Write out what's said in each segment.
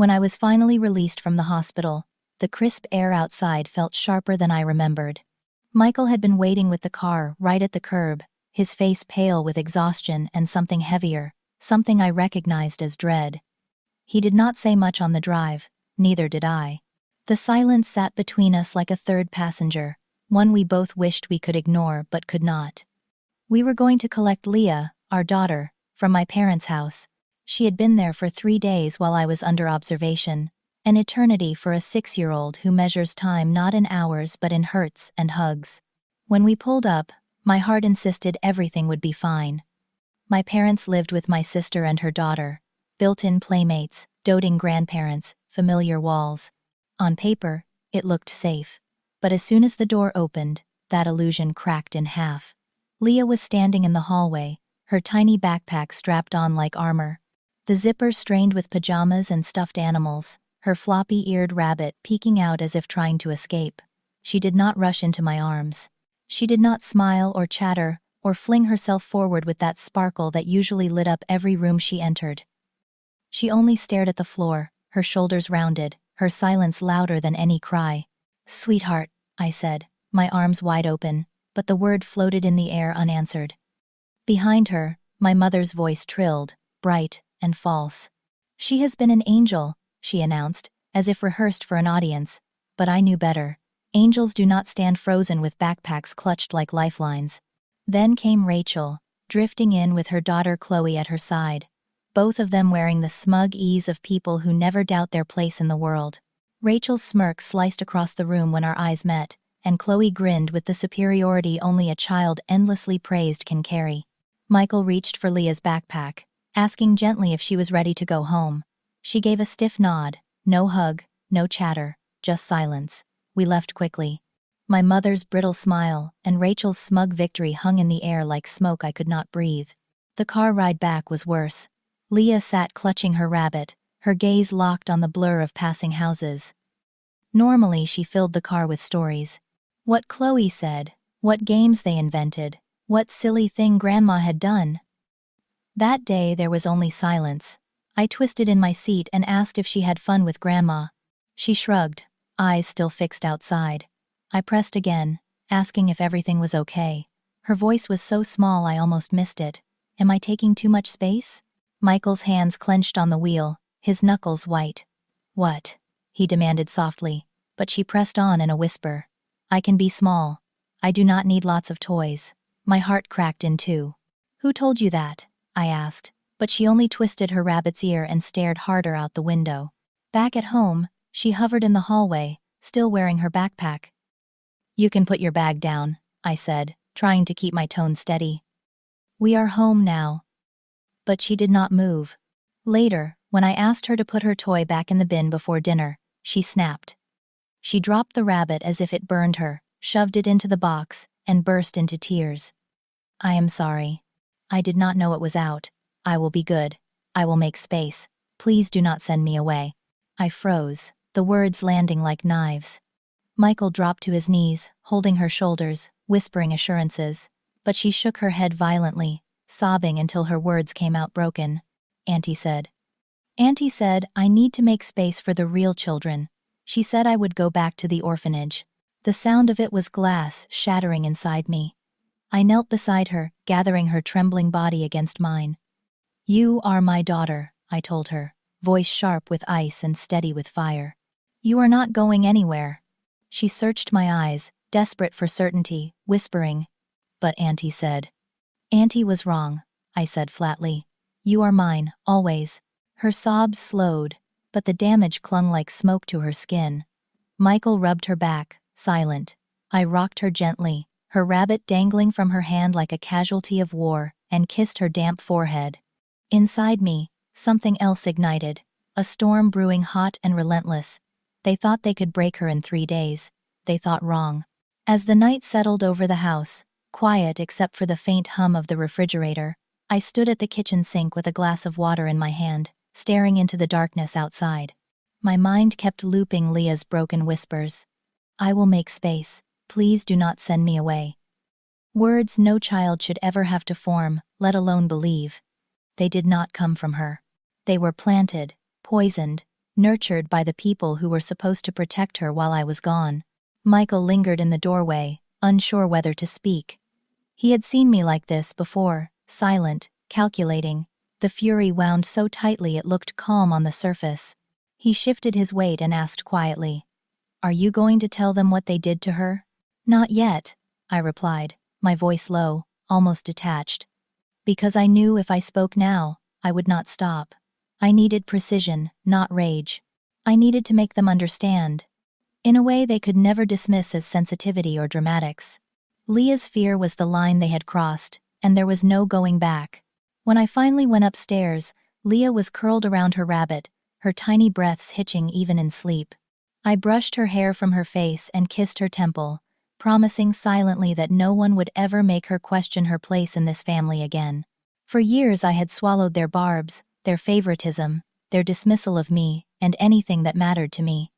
When I was finally released from the hospital, the crisp air outside felt sharper than I remembered. Michael had been waiting with the car right at the curb, his face pale with exhaustion and something heavier, something I recognized as dread. He did not say much on the drive, neither did I. The silence sat between us like a third passenger, one we both wished we could ignore but could not. We were going to collect Leah, our daughter, from my parents' house. She had been there for 3 days while I was under observation, an eternity for a 6-year-old who measures time not in hours but in hertz and hugs. When we pulled up, my heart insisted everything would be fine. My parents lived with my sister and her daughter, built-in playmates, doting grandparents, familiar walls. On paper, it looked safe. But as soon as the door opened, that illusion cracked in half. Leah was standing in the hallway, her tiny backpack strapped on like armor. The zipper strained with pajamas and stuffed animals, her floppy-eared rabbit peeking out as if trying to escape. She did not rush into my arms. She did not smile or chatter, or fling herself forward with that sparkle that usually lit up every room she entered. She only stared at the floor, her shoulders rounded, her silence louder than any cry. "Sweetheart," I said, my arms wide open, but the word floated in the air unanswered. Behind her, my mother's voice trilled, bright and false. "She has been an angel," she announced, as if rehearsed for an audience, but I knew better. Angels do not stand frozen with backpacks clutched like lifelines. Then came Rachel, drifting in with her daughter Chloe at her side, both of them wearing the smug ease of people who never doubt their place in the world. Rachel's smirk sliced across the room when our eyes met, and Chloe grinned with the superiority only a child endlessly praised can carry. Michael reached for Leah's backpack, asking gently if she was ready to go home. She gave a stiff nod, no hug, no chatter, just silence. We left quickly. My mother's brittle smile and Rachel's smug victory hung in the air like smoke I could not breathe. The car ride back was worse. Leah sat clutching her rabbit, her gaze locked on the blur of passing houses. Normally she filled the car with stories. What Chloe said, what games they invented, what silly thing Grandma had done. That day there was only silence. I twisted in my seat and asked if she had fun with Grandma. She shrugged, eyes still fixed outside. I pressed again, asking if everything was okay. Her voice was so small I almost missed it. Am I taking too much space? Michael's hands clenched on the wheel, his knuckles white. What? He demanded softly, but she pressed on in a whisper. I can be small. I do not need lots of toys. My heart cracked in two. Who told you that? I asked, but she only twisted her rabbit's ear and stared harder out the window. Back at home, she hovered in the hallway, still wearing her backpack. You can put your bag down, I said, trying to keep my tone steady. We are home now. But she did not move. Later, when I asked her to put her toy back in the bin before dinner, she snapped. She dropped the rabbit as if it burned her, shoved it into the box, and burst into tears. I am sorry. I did not know it was out. I will be good. I will make space. Please do not send me away. I froze, the words landing like knives. Michael dropped to his knees, holding her shoulders, whispering assurances, but she shook her head violently, sobbing until her words came out broken. Auntie said, I need to make space for the real children. She said I would go back to the orphanage. The sound of it was glass shattering inside me. I knelt beside her, gathering her trembling body against mine. You are my daughter, I told her, voice sharp with ice and steady with fire. You are not going anywhere. She searched my eyes, desperate for certainty, whispering. But Auntie said. Auntie was wrong, I said flatly. You are mine, always. Her sobs slowed, but the damage clung like smoke to her skin. Michael rubbed her back, silent. I rocked her gently, her rabbit dangling from her hand like a casualty of war, and kissed her damp forehead. Inside me, something else ignited, a storm brewing hot and relentless. They thought they could break her in 3 days. They thought wrong. As the night settled over the house, quiet except for the faint hum of the refrigerator, I stood at the kitchen sink with a glass of water in my hand, staring into the darkness outside. My mind kept looping Leah's broken whispers. I will make space. Please do not send me away. Words no child should ever have to form, let alone believe. They did not come from her. They were planted, poisoned, nurtured by the people who were supposed to protect her while I was gone. Michael lingered in the doorway, unsure whether to speak. He had seen me like this before, silent, calculating. The fury wound so tightly it looked calm on the surface. He shifted his weight and asked quietly, "Are you going to tell them what they did to her?" "Not yet," I replied, my voice low, almost detached. Because I knew if I spoke now, I would not stop. I needed precision, not rage. I needed to make them understand. In a way they could never dismiss as sensitivity or dramatics. Leah's fear was the line they had crossed, and there was no going back. When I finally went upstairs, Leah was curled around her rabbit, her tiny breaths hitching even in sleep. I brushed her hair from her face and kissed her temple, promising silently that no one would ever make her question her place in this family again. For years I had swallowed their barbs, their favoritism, their dismissal of me, and anything that mattered to me.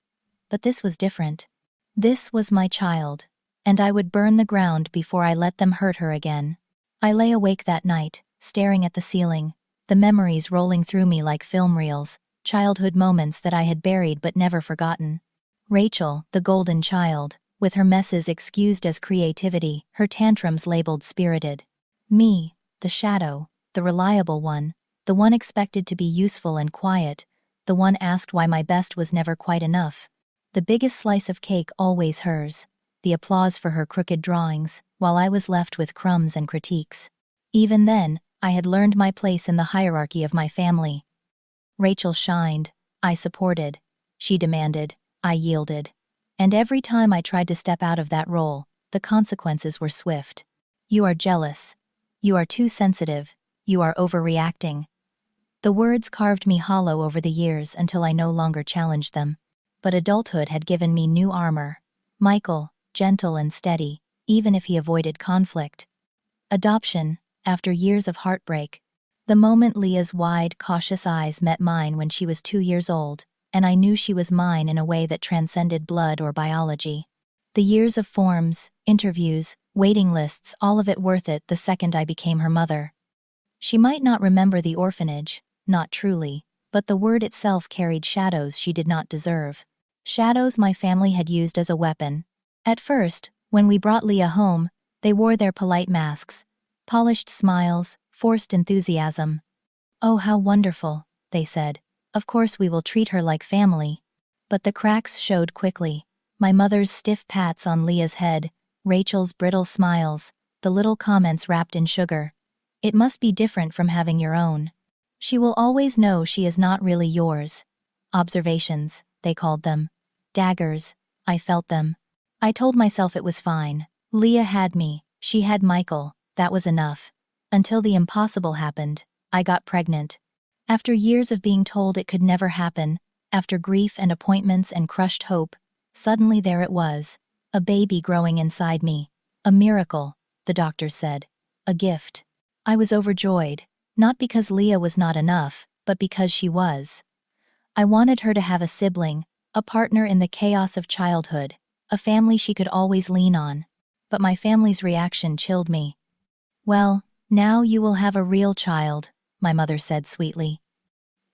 But this was different. This was my child, and I would burn the ground before I let them hurt her again. I lay awake that night, staring at the ceiling, the memories rolling through me like film reels, childhood moments that I had buried but never forgotten. Rachel, the golden child, with her messes excused as creativity, her tantrums labeled spirited. Me, the shadow, the reliable one, the one expected to be useful and quiet, the one asked why my best was never quite enough. The biggest slice of cake always hers, the applause for her crooked drawings, while I was left with crumbs and critiques. Even then, I had learned my place in the hierarchy of my family. Rachel shined, I supported. She demanded, I yielded. And every time I tried to step out of that role, the consequences were swift. "You are jealous. You are too sensitive. You are overreacting." The words carved me hollow over the years until I no longer challenged them. But adulthood had given me new armor. Michael, gentle and steady, even if he avoided conflict. Adoption, after years of heartbreak. The moment Leah's wide, cautious eyes met mine when she was 2 years old, and I knew she was mine in a way that transcended blood or biology. The years of forms, interviews, waiting lists, all of it worth it the second I became her mother. She might not remember the orphanage, not truly, but the word itself carried shadows she did not deserve. Shadows my family had used as a weapon. At first, when we brought Leah home, they wore their polite masks, polished smiles, forced enthusiasm. "Oh, how wonderful," they said. "Of course we will treat her like family." But the cracks showed quickly. My mother's stiff pats on Leah's head, Rachel's brittle smiles, the little comments wrapped in sugar. "It must be different from having your own. She will always know she is not really yours." Observations, they called them. Daggers, I felt them. I told myself it was fine. Leah had me, she had Michael, that was enough. Until the impossible happened, I got pregnant. After years of being told it could never happen, after grief and appointments and crushed hope, suddenly there it was, a baby growing inside me. A miracle, the doctors said. A gift. I was overjoyed, not because Leah was not enough, but because she was. I wanted her to have a sibling, a partner in the chaos of childhood, a family she could always lean on. But my family's reaction chilled me. "Well, now you will have a real child," my mother said sweetly.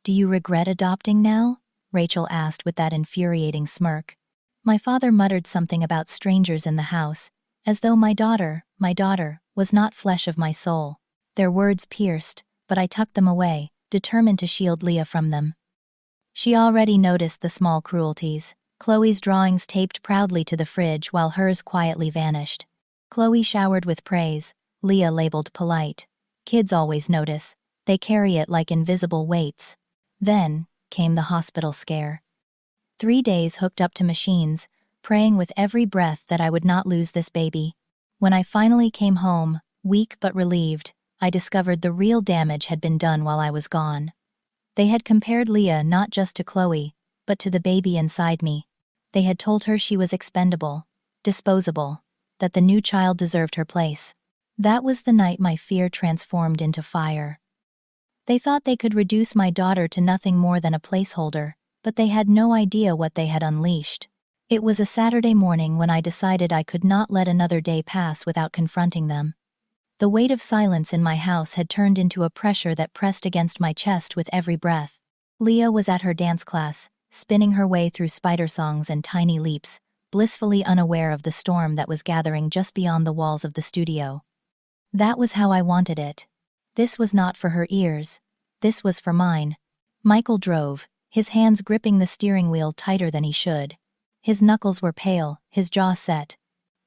"Do you regret adopting now?" Rachel asked with that infuriating smirk. My father muttered something about strangers in the house, as though my daughter, was not flesh of my soul. Their words pierced, but I tucked them away, determined to shield Leah from them. She already noticed the small cruelties. Chloe's drawings taped proudly to the fridge while hers quietly vanished. Chloe showered with praise, Leah labeled polite. Kids always notice. They carry it like invisible weights. Then came the hospital scare. 3 days hooked up to machines, praying with every breath that I would not lose this baby. When I finally came home, weak but relieved, I discovered the real damage had been done while I was gone. They had compared Leah not just to Chloe, but to the baby inside me. They had told her she was expendable, disposable, that the new child deserved her place. That was the night my fear transformed into fire. They thought they could reduce my daughter to nothing more than a placeholder, but they had no idea what they had unleashed. It was a Saturday morning when I decided I could not let another day pass without confronting them. The weight of silence in my house had turned into a pressure that pressed against my chest with every breath. Leah was at her dance class, spinning her way through spider songs and tiny leaps, blissfully unaware of the storm that was gathering just beyond the walls of the studio. That was how I wanted it. This was not for her ears. This was for mine. Michael drove, his hands gripping the steering wheel tighter than he should. His knuckles were pale, his jaw set.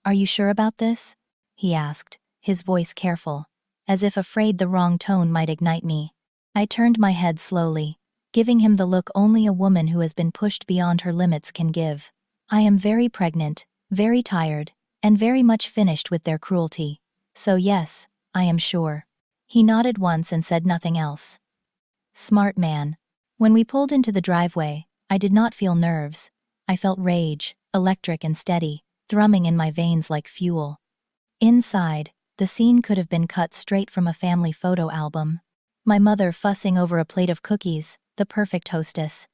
"Are you sure about this?" he asked, his voice careful, as if afraid the wrong tone might ignite me. I turned my head slowly, giving him the look only a woman who has been pushed beyond her limits can give. "I am very pregnant, very tired, and very much finished with their cruelty. So yes, I am sure." He nodded once and said nothing else. Smart man. When we pulled into the driveway, I did not feel nerves. I felt rage, electric and steady, thrumming in my veins like fuel. Inside, the scene could have been cut straight from a family photo album. My mother fussing over a plate of cookies, the perfect hostess.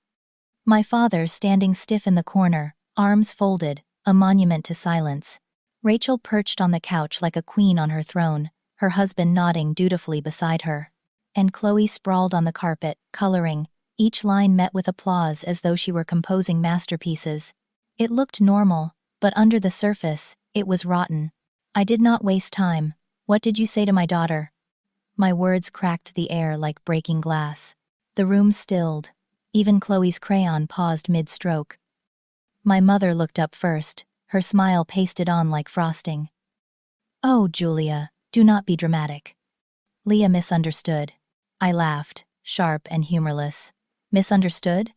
My father standing stiff in the corner, arms folded, a monument to silence. Rachel perched on the couch like a queen on her throne, her husband nodding dutifully beside her. And Chloe sprawled on the carpet, coloring, each line met with applause as though she were composing masterpieces. It looked normal, but under the surface, it was rotten. I did not waste time. "What did you say to my daughter?" My words cracked the air like breaking glass. The room stilled. Even Chloe's crayon paused mid-stroke. My mother looked up first, her smile pasted on like frosting. "Oh, Julia, do not be dramatic." Leah misunderstood. I laughed, sharp and humorless. Misunderstood?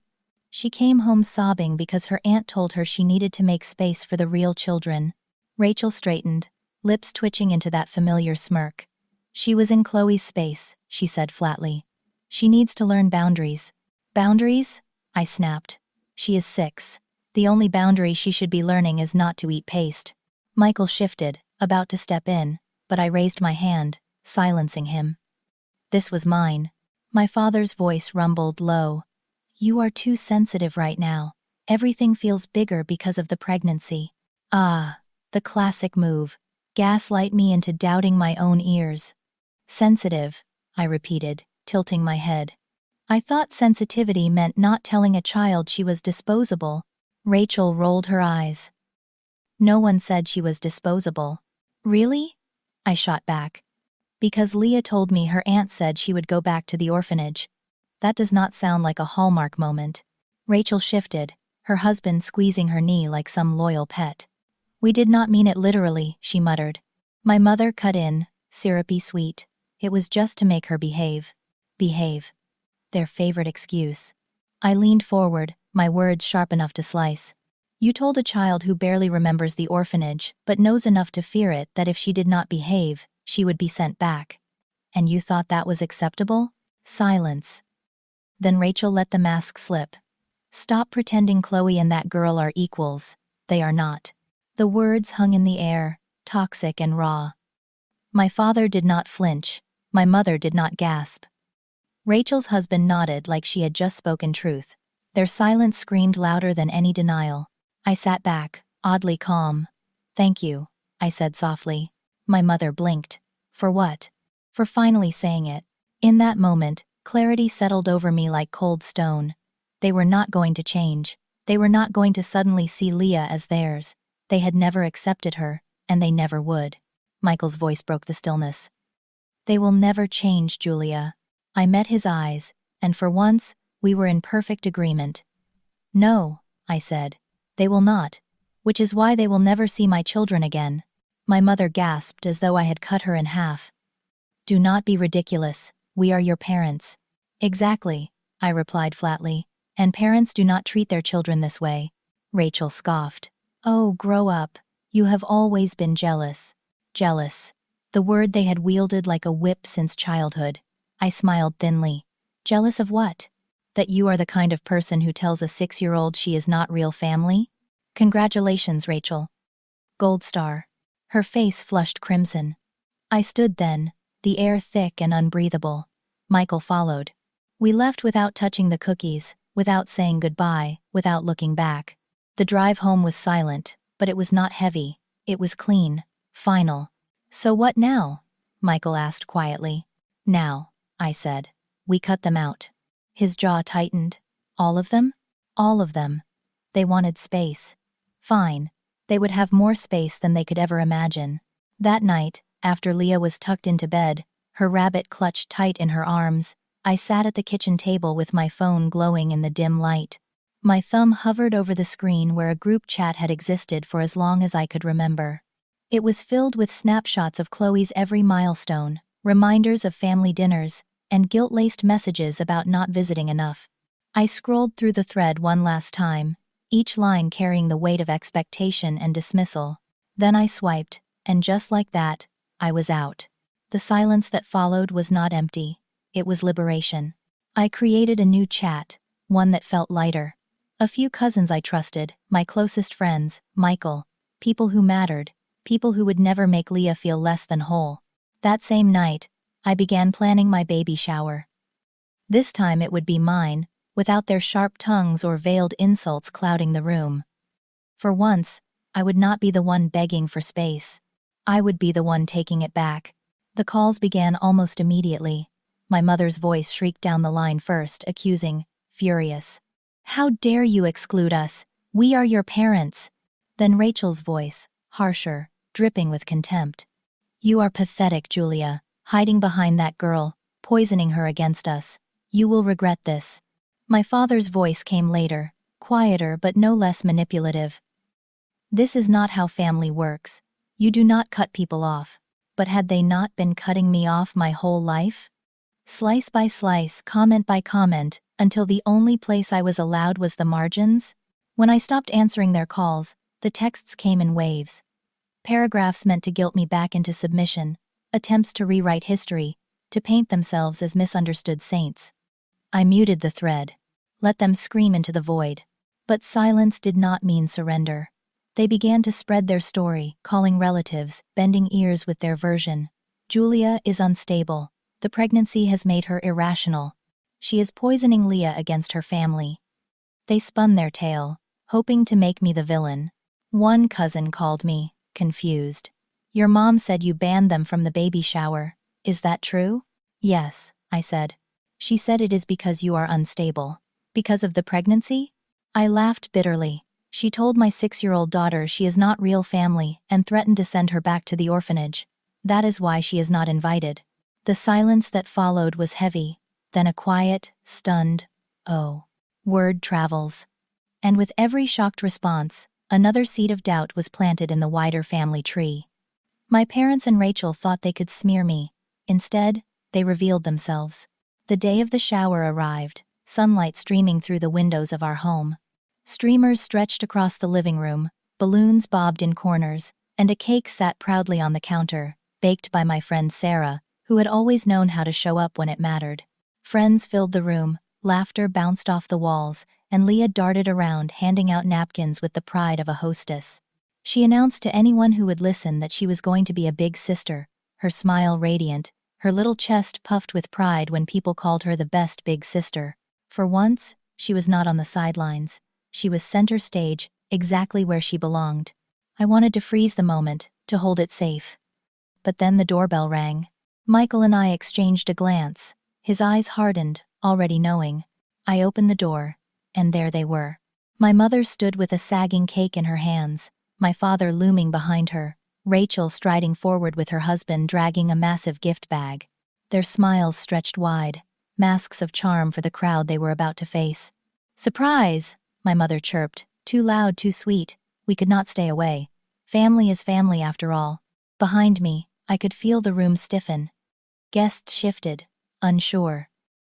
She came home sobbing because her aunt told her she needed to make space for the real children. Rachel straightened, lips twitching into that familiar smirk. "She was in Chloe's space," she said flatly. "She needs to learn boundaries." "Boundaries?" I snapped. "She is 6. The only boundary she should be learning is not to eat paste." Michael shifted, about to step in, but I raised my hand, silencing him. This was mine. My father's voice rumbled low. "You are too sensitive right now. Everything feels bigger because of the pregnancy." Ah, the classic move. Gaslight me into doubting my own ears. "Sensitive," I repeated, tilting my head. "I thought sensitivity meant not telling a child she was disposable." Rachel rolled her eyes. "No one said she was disposable." "Really?" I shot back. "Because Leah told me her aunt said she would go back to the orphanage." That does not sound like a Hallmark moment. Rachel shifted, her husband squeezing her knee like some loyal pet. "We did not mean it literally," she muttered. My mother cut in, syrupy sweet. It was just to make her behave. Behave. Their favorite excuse. I leaned forward, my words sharp enough to slice. "You told a child who barely remembers the orphanage, but knows enough to fear it that if she did not behave, she would be sent back. And you thought that was acceptable?" Silence. Then Rachel let the mask slip. "Stop pretending Chloe and that girl are equals. They are not." The words hung in the air, toxic and raw. My father did not flinch. My mother did not gasp. Rachel's husband nodded like she had just spoken truth. Their silence screamed louder than any denial. I sat back, oddly calm. "Thank you," I said softly. My mother blinked. For what? For finally saying it. In that moment, clarity settled over me like cold stone. They were not going to change. They were not going to suddenly see Leah as theirs. They had never accepted her, and they never would. Michael's voice broke the stillness. "They will never change, Julia." I met his eyes, and for once, we were in perfect agreement. "No," I said. "They will not. Which is why they will never see my children again." My mother gasped as though I had cut her in half. "Do not be ridiculous. We are your parents." "Exactly," I replied flatly. "And parents do not treat their children this way." Rachel scoffed. "Oh, grow up. You have always been jealous." Jealous. The word they had wielded like a whip since childhood. I smiled thinly. "Jealous of what? That you are the kind of person who tells a 6-year-old she is not real family? Congratulations, Rachel." Gold star. Her face flushed crimson. I stood then, the air thick and unbreathable. Michael followed. We left without touching the cookies, without saying goodbye, without looking back. The drive home was silent, but it was not heavy. It was clean, final. "So what now?" Michael asked quietly. "Now," I said. "We cut them out." His jaw tightened. "All of them?" All of them. They wanted space. Fine. They would have more space than they could ever imagine. That night, after Leah was tucked into bed, her rabbit clutched tight in her arms, I sat at the kitchen table with my phone glowing in the dim light. My thumb hovered over the screen where a group chat had existed for as long as I could remember. It was filled with snapshots of Chloe's every milestone, reminders of family dinners, and guilt-laced messages about not visiting enough. I scrolled through the thread one last time, each line carrying the weight of expectation and dismissal. Then I swiped, and just like that, I was out. The silence that followed was not empty. It was liberation. I created a new chat, one that felt lighter. A few cousins I trusted, my closest friends, Michael, people who mattered, people who would never make Leah feel less than whole. That same night, I began planning my baby shower. This time it would be mine, without their sharp tongues or veiled insults clouding the room. For once, I would not be the one begging for space. I would be the one taking it back. The calls began almost immediately. My mother's voice shrieked down the line first, accusing, furious. "How dare you exclude us? We are your parents." Then Rachel's voice, harsher, dripping with contempt. "You are pathetic, Julia, hiding behind that girl, poisoning her against us. You will regret this." My father's voice came later, quieter but no less manipulative. "This is not how family works. You do not cut people off." But had they not been cutting me off my whole life? Slice by slice, comment by comment, until the only place I was allowed was the margins? When I stopped answering their calls, the texts came in waves. Paragraphs meant to guilt me back into submission, attempts to rewrite history, to paint themselves as misunderstood saints. I muted the thread. Let them scream into the void. But silence did not mean surrender. They began to spread their story, calling relatives, bending ears with their version. "Julia is unstable. The pregnancy has made her irrational. She is poisoning Leah against her family." They spun their tale, hoping to make me the villain. One cousin called me, confused. "Your mom said you banned them from the baby shower. Is that true?" "Yes," I said. "She said it is because you are unstable." "Because of the pregnancy?" I laughed bitterly. She told my 6-year-old daughter she is not real family and threatened to send her back to the orphanage. That is why she is not invited. The silence that followed was heavy, then a quiet, stunned, "Oh." Word travels. And with every shocked response, another seed of doubt was planted in the wider family tree. My parents and Rachel thought they could smear me. Instead, they revealed themselves. The day of the shower arrived, sunlight streaming through the windows of our home. Streamers stretched across the living room, balloons bobbed in corners, and a cake sat proudly on the counter, baked by my friend Sarah, who had always known how to show up when it mattered. Friends filled the room, laughter bounced off the walls, and Leah darted around handing out napkins with the pride of a hostess. She announced to anyone who would listen that she was going to be a big sister, her smile radiant, her little chest puffed with pride when people called her the best big sister. For once, she was not on the sidelines. She was center stage, exactly where she belonged. I wanted to freeze the moment, to hold it safe. But then the doorbell rang. Michael and I exchanged a glance. His eyes hardened, already knowing. I opened the door, and there they were. My mother stood with a sagging cake in her hands, my father looming behind her, Rachel striding forward with her husband dragging a massive gift bag. Their smiles stretched wide, masks of charm for the crowd they were about to face. "Surprise!" my mother chirped, too loud, too sweet. We could not stay away. Family is family after all. Behind me, I could feel the room stiffen. Guests shifted, unsure.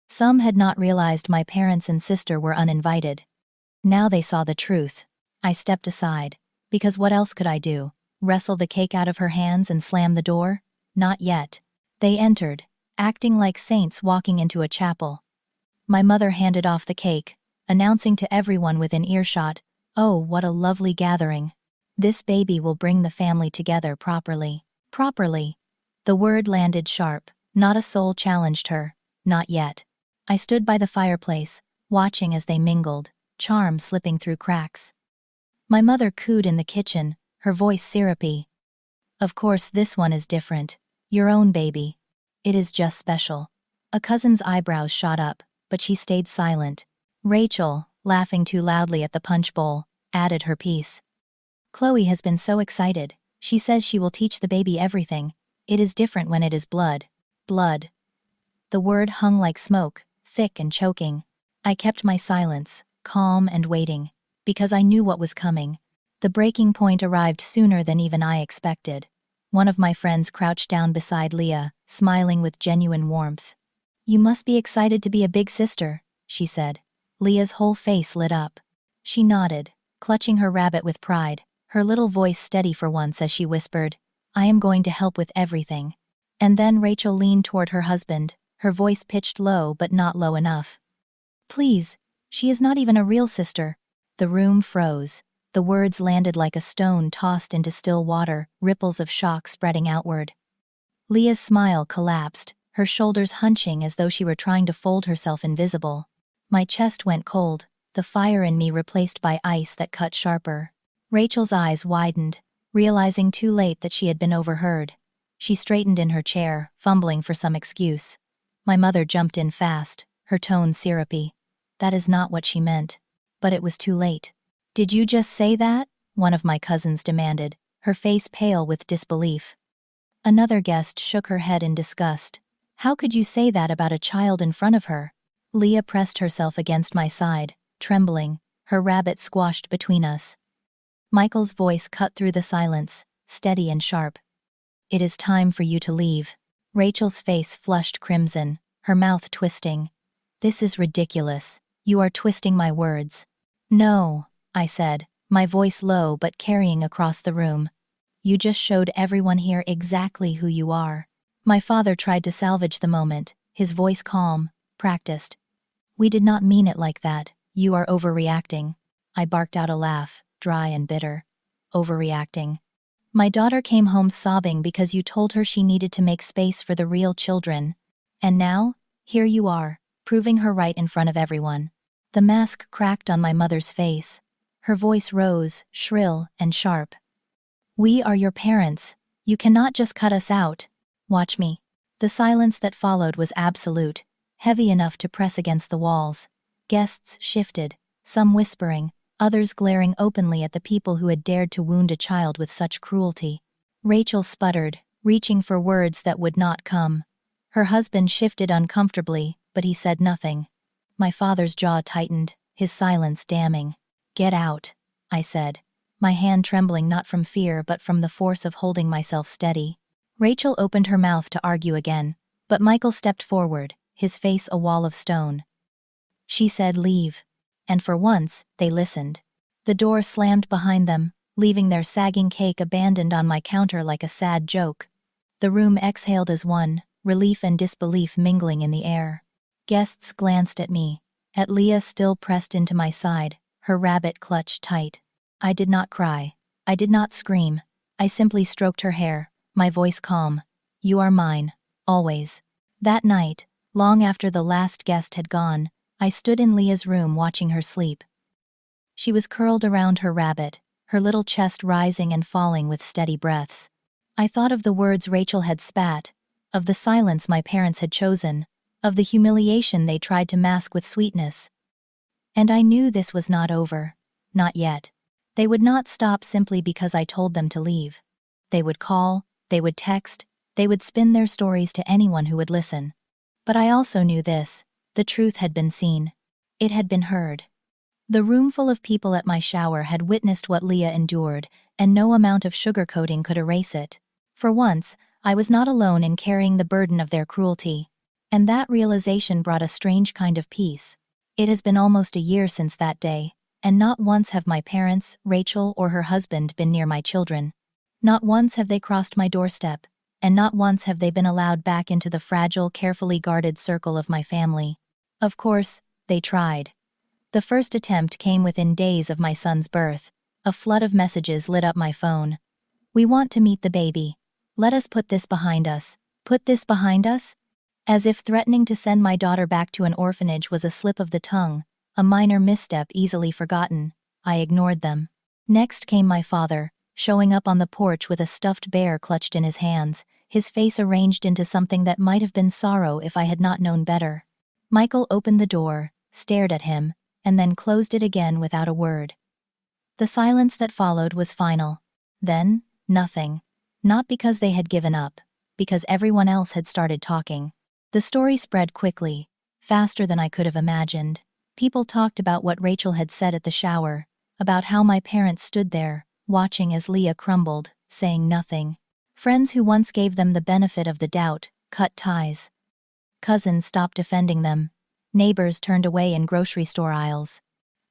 Some had not realized my parents and sister were uninvited. Now they saw the truth. I stepped aside, because what else could I do? Wrestle the cake out of her hands and slam the door? Not yet. They entered, acting like saints walking into a chapel. My mother handed off the cake, announcing to everyone within earshot, "Oh, what a lovely gathering. This baby will bring the family together properly." Properly. The word landed sharp. Not a soul challenged her. Not yet. I stood by the fireplace, watching as they mingled, charm slipping through cracks. My mother cooed in the kitchen, her voice syrupy. "Of course this one is different. Your own baby. It is just special." A cousin's eyebrows shot up, but she stayed silent. Rachel, laughing too loudly at the punch bowl, added her piece. Chloe has been so excited. She says she will teach the baby everything. It is different when it is blood. Blood. The word hung like smoke, thick and choking. I kept my silence, calm and waiting, because I knew what was coming. The breaking point arrived sooner than even I expected. One of my friends crouched down beside Leah, smiling with genuine warmth. "You must be excited to be a big sister," she said. Leah's whole face lit up. She nodded, clutching her rabbit with pride, her little voice steady for once as she whispered, "I am going to help with everything." And then Rachel leaned toward her husband, her voice pitched low but not low enough. "Please, she is not even a real sister." The room froze. The words landed like a stone tossed into still water, ripples of shock spreading outward. Leah's smile collapsed, her shoulders hunching as though she were trying to fold herself invisible. My chest went cold, the fire in me replaced by ice that cut sharper. Rachel's eyes widened, realizing too late that she had been overheard. She straightened in her chair, fumbling for some excuse. My mother jumped in fast, her tone syrupy. "That is not what she meant." But it was too late. "Did you just say that?" one of my cousins demanded, her face pale with disbelief. Another guest shook her head in disgust. "How could you say that about a child in front of her?" Leah pressed herself against my side, trembling, her rabbit squashed between us. Michael's voice cut through the silence, steady and sharp. "It is time for you to leave." Rachel's face flushed crimson, her mouth twisting. "This is ridiculous. You are twisting my words." "No," I said, my voice low but carrying across the room. "You just showed everyone here exactly who you are." My father tried to salvage the moment, his voice calm, practiced. "We did not mean it like that. You are overreacting." I barked out a laugh, dry and bitter. "Overreacting. My daughter came home sobbing because you told her she needed to make space for the real children. And now, here you are, proving her right in front of everyone." The mask cracked on my mother's face. Her voice rose, shrill and sharp. "We are your parents. You cannot just cut us out. Watch me." The silence that followed was absolute, heavy enough to press against the walls. Guests shifted, some whispering, others glaring openly at the people who had dared to wound a child with such cruelty. Rachel sputtered, reaching for words that would not come. Her husband shifted uncomfortably, but he said nothing. My father's jaw tightened, his silence damning. "Get out," I said, my hand trembling not from fear but from the force of holding myself steady. Rachel opened her mouth to argue again, but Michael stepped forward, his face a wall of stone. She said leave. And for once, they listened. The door slammed behind them, leaving their sagging cake abandoned on my counter like a sad joke. The room exhaled as one, relief and disbelief mingling in the air. Guests glanced at me, at Leah still pressed into my side, her rabbit clutched tight. I did not cry. I did not scream. I simply stroked her hair, my voice calm. "You are mine, always." That night, long after the last guest had gone, I stood in Leah's room watching her sleep. She was curled around her rabbit, her little chest rising and falling with steady breaths. I thought of the words Rachel had spat, of the silence my parents had chosen, of the humiliation they tried to mask with sweetness. And I knew this was not over. Not yet. They would not stop simply because I told them to leave. They would call, they would text, they would spin their stories to anyone who would listen. But I also knew this: the truth had been seen. It had been heard. The roomful of people at my shower had witnessed what Leah endured, and no amount of sugarcoating could erase it. For once, I was not alone in carrying the burden of their cruelty. And that realization brought a strange kind of peace. It has been almost a year since that day, and not once have my parents, Rachel or her husband, been near my children. Not once have they crossed my doorstep, and not once have they been allowed back into the fragile, carefully guarded circle of my family. Of course, they tried. The first attempt came within days of my son's birth. A flood of messages lit up my phone. "We want to meet the baby. Let us put this behind us. Put this behind us?" As if threatening to send my daughter back to an orphanage was a slip of the tongue, a minor misstep easily forgotten, I ignored them. Next came my father, showing up on the porch with a stuffed bear clutched in his hands, his face arranged into something that might have been sorrow if I had not known better. Michael opened the door, stared at him, and then closed it again without a word. The silence that followed was final. Then, nothing. Not because they had given up, because everyone else had started talking. The story spread quickly, faster than I could have imagined. People talked about what Rachel had said at the shower, about how my parents stood there, watching as Leah crumbled, saying nothing. Friends who once gave them the benefit of the doubt cut ties. Cousins stopped defending them. Neighbors turned away in grocery store aisles.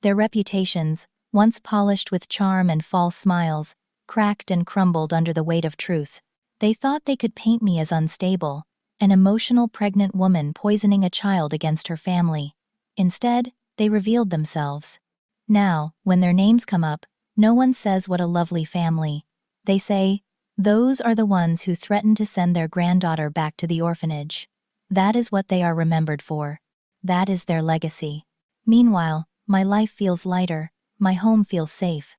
Their reputations, once polished with charm and false smiles, cracked and crumbled under the weight of truth. They thought they could paint me as unstable, an emotional pregnant woman poisoning a child against her family. Instead, they revealed themselves. Now, when their names come up, no one says what a lovely family. They say, those are the ones who threatened to send their granddaughter back to the orphanage. That is what they are remembered for. That is their legacy. Meanwhile, my life feels lighter, my home feels safe.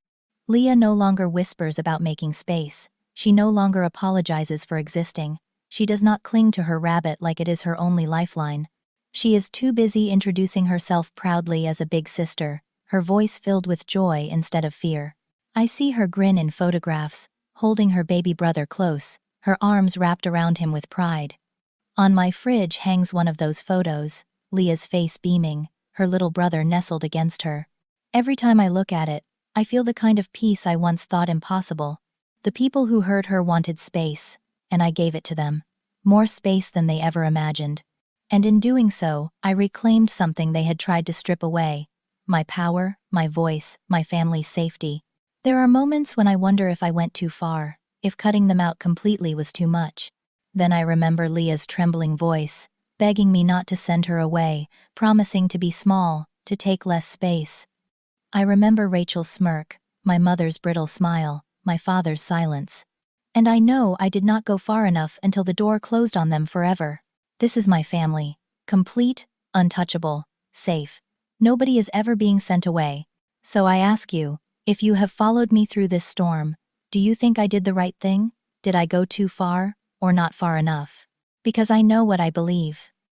Leah no longer whispers about making space. She no longer apologizes for existing. She does not cling to her rabbit like it is her only lifeline. She is too busy introducing herself proudly as a big sister, her voice filled with joy instead of fear. I see her grin in photographs, holding her baby brother close, her arms wrapped around him with pride. On my fridge hangs one of those photos, Leah's face beaming, her little brother nestled against her. Every time I look at it, I feel the kind of peace I once thought impossible. The people who hurt her wanted space, and I gave it to them. More space than they ever imagined. And in doing so, I reclaimed something they had tried to strip away. My power, my voice, my family's safety. There are moments when I wonder if I went too far, if cutting them out completely was too much. Then I remember Leah's trembling voice, begging me not to send her away, promising to be small, to take less space. I remember Rachel's smirk, my mother's brittle smile, my father's silence. And I know I did not go far enough until the door closed on them forever. This is my family. Complete, untouchable, safe. Nobody is ever being sent away. So I ask you, if you have followed me through this storm, do you think I did the right thing? Did I go too far, or not far enough? Because I know what I believe.